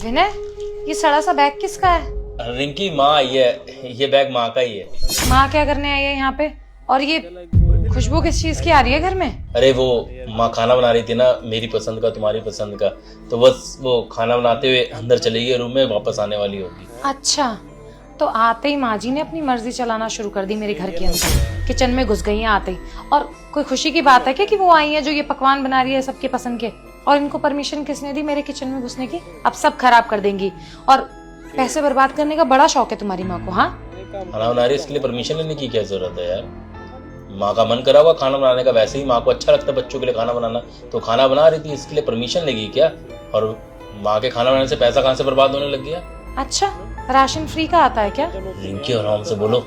विनय, ये सड़ा सा बैग किसका है? रिंकी माँ आई है, ये बैग माँ का ही है। माँ क्या करने आई है यहाँ पे? और ये खुशबू किस चीज की आ रही है घर में? अरे वो माँ खाना बना रही थी ना, मेरी पसंद का तुम्हारी पसंद का, तो बस वो खाना बनाते हुए अंदर चली गई रूम में, वापस आने वाली होगी। अच्छा, तो आते ही माँ जी ने अपनी मर्जी चलाना शुरू कर दी मेरे घर के अंदर, किचन में घुस गई हैं आते ही। और कोई खुशी की बात है क्या कि वो आई हैं जो ये पकवान बना रही है सबके पसंद के? और इनको परमिशन किसने दी मेरे किचन में घुसने की? अब सब खराब कर देंगी। और पैसे बर्बाद करने का बड़ा शौक है तुम्हारी माँ को। हाँ, खाना बना रही है, इसके लिए परमिशन लेने की क्या जरूरत है यार? माँ का मन करा हुआ खाना बनाने का, वैसे ही माँ को अच्छा लगता है बच्चों के लिए खाना बनाना, तो खाना बना रही थी, इसके लिए परमिशन लेगी क्या? और माँ के खाना बनाने से पैसा कहाँ से बर्बाद होने लग गया? अच्छा, राशन फ्री का आता है क्या? रिंकी आराम से बोलो,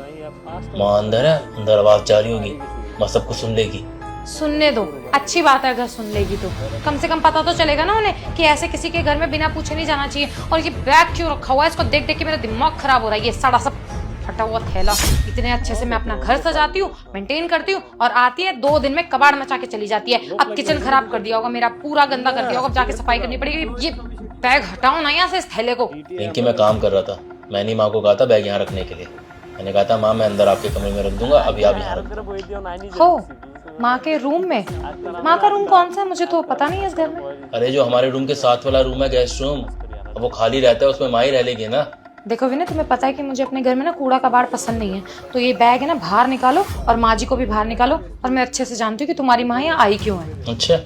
माँ अंदर है, अंदर आवाज जा रही होगी, माँ सब कुछ सुन लेगी। सुनने दो, अच्छी बात है अगर सुन लेगी तो। कम से कम पता तो चलेगा ना उन्हें कि ऐसे किसी के घर में बिना पूछे नहीं जाना चाहिए। और ये बैग क्यों रखा हुआ है, इसको देख देख के मेरा दिमाग खराब हो रहा है। ये सड़ा सा फटा हुआ थैला, इतने अच्छे से मैं अपना घर सजाती हूँ, मेंटेन करती हूँ, और आती है 2 दिन में कबाड़ मचा के चली जाती है। अब किचन खराब कर दिया होगा मेरा, पूरा गंदा कर दिया होगा, अब जाके सफाई करनी पड़ेगी। ये बैग हटाओ ना यहाँ से, इस थैले को। रिंकी मैं काम कर रहा था, मैंने माँ को कहा था बैग यहाँ रखने के लिए। मैंने कहा था माँ मैं अंदर आपके कमरे में रख दूंगा, अभी आप यहाँ रख दो। हो, माँ के रूम में? माँ का रूम कौन सा है, मुझे तो पता नहीं है इस घर में। अरे जो हमारे रूम के साथ वाला रूम है, गेस्ट रूम, अब वो खाली रहता है, उसमें माँ ही रह लेगी ना। देखो विनय, तुम्हें पता है कि मुझे अपने घर में ना कूड़ा कबाड़ पसंद नहीं है, तो ये बैग है ना बाहर निकालो, और माँ जी को भी बाहर निकालो। और मैं अच्छे से जानती हूँ कि तुम्हारी माँ यहाँ आई क्यों है। अच्छा,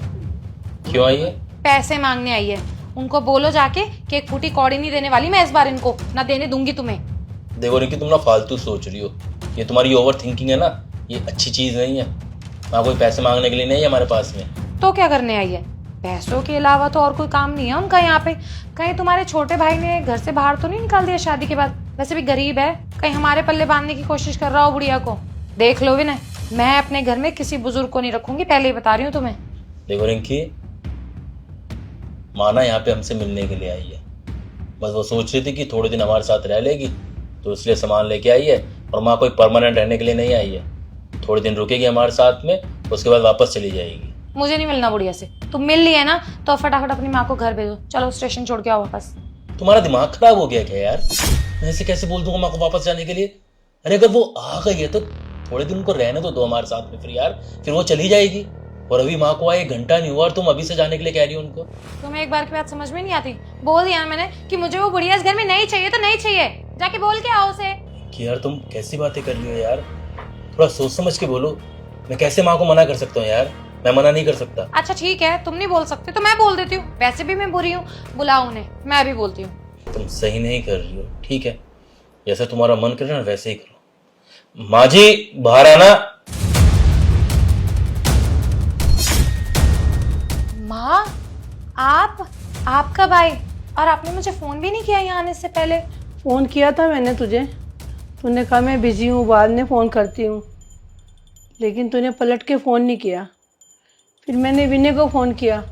क्यों आई है? पैसे मांगने आई है। उनको बोलो जाके कि एक फूटी कौड़ी नहीं देने वाली मैं इस बार, इनको ना देने दूंगी तुम्हें। देखो रिंकी, तुम ना फालतू सोच रही हो, ये तुम्हारी ओवर थिंकिंग है ना, ये अच्छी चीज नहीं है। माँ कोई पैसे मांगने के लिए नहीं है हमारे पास में। तो क्या करने आई है? पैसों के अलावा तो और कोई काम नहीं है उनका यहाँ पे। कहीं तुम्हारे छोटे भाई ने घर से बाहर तो नहीं निकाल दिया शादी के बाद? वैसे भी गरीब है, कहीं हमारे पल्ले बांधने की कोशिश कर रहा हो बुढ़िया को। देख लो विनय, मैं अपने घर में किसी बुजुर्ग को नहीं रखूंगी, पहले ही बता रही हूँ तुम्हें। देखो रिंकी, माँ ना यहाँ पे हमसे मिलने के लिए आई है, बस वो सोच रही थी कि थोड़े दिन हमारे साथ रह लेगी, तो इसलिए सामान लेके आई है। और माँ कोई परमानेंट रहने के लिए नहीं आई है, थोड़े दिन रुकेगी हमारे साथ में, उसके बाद वापस चली जाएगी। मुझे नहीं मिलना बुढ़िया से, तुम मिल लिए ना तो फटाफट अपनी माँ को घर भेजो। चलो स्टेशन छोड़ के आओ वापस। तुम्हारा दिमाग खराब हो गया क्या यार? मैं ऐसे कैसे बोल दूंगा माँ को वापस जाने के लिए? अरे अगर वो आ गई है तो थोड़े दिन उनको रहने तो दो हमारे साथ में, फिर यार फिर वो चली जाएगी। और अभी माँ को आए 1 घंटा नहीं हुआ और तुम अभी से जाने के लिए कह रही हो उनको। तुम्हें एक बार की बात समझ में नहीं आती? बोल दिया ना मैंने कि मुझे वो बुढ़िया इस घर में नहीं चाहिए तो नहीं चाहिए, जाके बोल के आओ उसे। कि यार तुम कैसी बातें कर रही हो यार, थोड़ा सोच समझ के बोलो। मैं कैसे माँ को मना कर सकता हूँ यार? मैं मना नहीं कर सकता। अच्छा ठीक है, तुम नहीं बोल सकते तो मैं बोल देती हूँ, वैसे भी मैं बुरी हूँ। बुलाओ उन्हें, मैं भी बोलती हूँ। तुम सही नहीं कर रही हो, ठीक है? जैसा तुम्हारा मन करे ना वैसे ही करो। माँ जी बाहर आना। माँ, आप कब आए? और आपने मुझे फोन भी नहीं किया यहाँ आने से पहले। फ़ोन किया था मैंने तुझे, तूने कहा मैं बिज़ी हूँ, बाद में फ़ोन करती हूँ, लेकिन तूने पलट के फ़ोन नहीं किया। फिर मैंने विनय को फ़ोन किया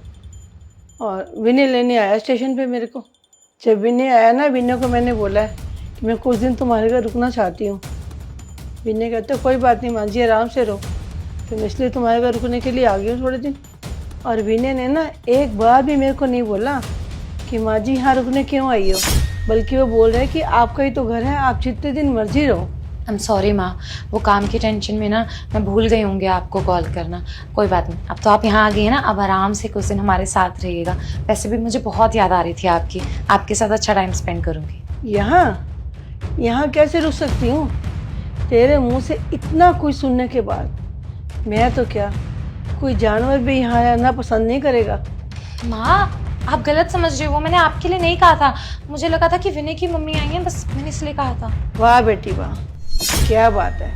और विनय लेने आया स्टेशन पे मेरे को। जब विनय आया ना, विनय को मैंने बोला है कि मैं कुछ दिन तुम्हारे घर रुकना चाहती हूँ। विनय कहते कोई बात नहीं माँ जी, आराम से रहो। तो मैं इसलिए तुम्हारे घर रुकने के लिए आ गई हूँ थोड़े दिन। और विनय ने ना एक बार भी मेरे को नहीं बोला कि माँ जी यहाँ रुकने क्यों आई हो, बल्कि वो बोल रहे हैं कि आपका ही तो घर है, आप जितने दिन मर्जी रहो। आई एम सॉरी माँ, वो काम की टेंशन में ना मैं भूल गई होंगे आपको कॉल करना। कोई बात नहीं, अब तो आप यहाँ आ गई हैं ना, अब आराम से कुछ दिन हमारे साथ रहिएगा। वैसे भी मुझे बहुत याद आ रही थी आपकी, आपके साथ अच्छा टाइम स्पेंड करूँगी। यहाँ कैसे रुक सकती हूँ? तेरे मुंह से इतना कुछ सुनने के बाद मैं तो क्या, कोई जानवर भी यहाँ आना पसंद नहीं करेगा। माँ आप गलत समझ रहे हो, मैंने आपके लिए नहीं कहा था। मुझे लगा था कि विनय की मम्मी आई हैं, बस मैंने इसलिए कहा था। वाह बेटी वाह, क्या बात है।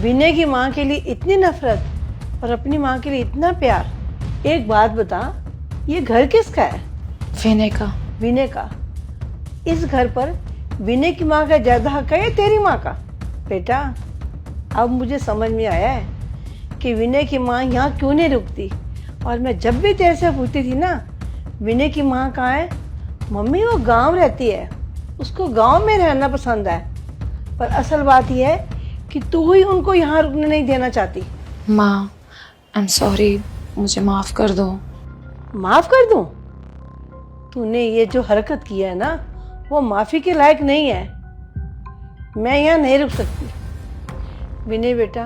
विनय की माँ के लिए इतनी नफरत और अपनी माँ के लिए इतना प्यार। एक बात बता, ये घर किसका है? विनय का। विनय का? इस घर पर विनय की माँ का ज़्यादा हक है या तेरी माँ का? बेटा अब मुझे समझ में आया है कि विनय की माँ यहाँ क्यों नहीं रुकती। और मैं जब भी तेरे से पूछती थी ना विनय की माँ कहाँ है, मम्मी वो गांव रहती है, उसको गांव में रहना पसंद है। पर असल बात यह है कि तू ही उनको यहाँ रुकने नहीं देना चाहती। माँ आई एम सॉरी, मुझे माफ़ कर दो। माफ़ कर दूँ? तूने ये जो हरकत किया है ना, वो माफ़ी के लायक नहीं है। मैं यहाँ नहीं रुक सकती। विनय बेटा,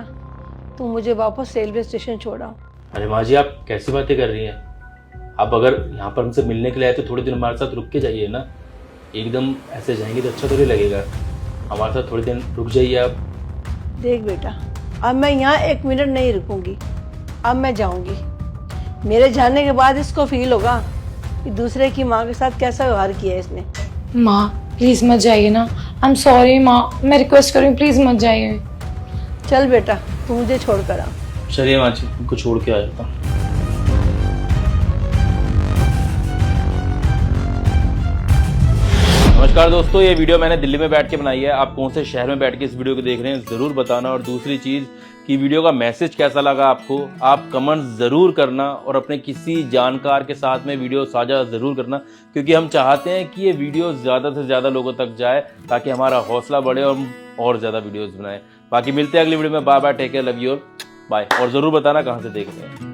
तू मुझे वापस रेलवे स्टेशन छोड़ाओ। अरे माँ जी, आप कैसी बातें कर रही हैं? आप अगर यहाँ पर हमसे मिलने के लिए आए तो थोड़े दिन हमारे साथ रुक के जाइए ना। एकदम ऐसे जाएंगे तो अच्छा थोड़ी लगेगा। हमारे साथ थोड़े दिन रुक जाइए आप। देख बेटा, अब मैं यहाँ 1 मिनट नहीं रुकूंगी। अब मैं जाऊंगी। मेरे जाने के बाद इसको फील होगा कि दूसरे की माँ के साथ कैसा व्यवहार किया है इसने। माँ प्लीज मत जाइए ना, आई एम सॉरी माँ, मैं रिक्वेस्ट कर रही हूँ प्लीज मत जाइए। चल बेटा, तू मुझे छोड़ कर आ। चलिए माँ जी, उनको छोड़ के आ जाता हूँ। नमस्कार दोस्तों, ये वीडियो मैंने दिल्ली में बैठ के बनाई है। आप कौन से शहर में बैठ के इस वीडियो को देख रहे हैं ज़रूर बताना। और दूसरी चीज़ कि वीडियो का मैसेज कैसा लगा आपको, आप कमेंट ज़रूर करना। और अपने किसी जानकार के साथ में वीडियो साझा ज़रूर करना, क्योंकि हम चाहते हैं कि ये वीडियो ज़्यादा से ज़्यादा लोगों तक जाए ताकि हमारा हौसला बढ़े और ज़्यादा वीडियोज़ बनाएं। बाकी मिलते हैं अगली वीडियो में। Bye bye, take care, love you, bye. और ज़रूर बताना कहाँ से देख रहे हैं।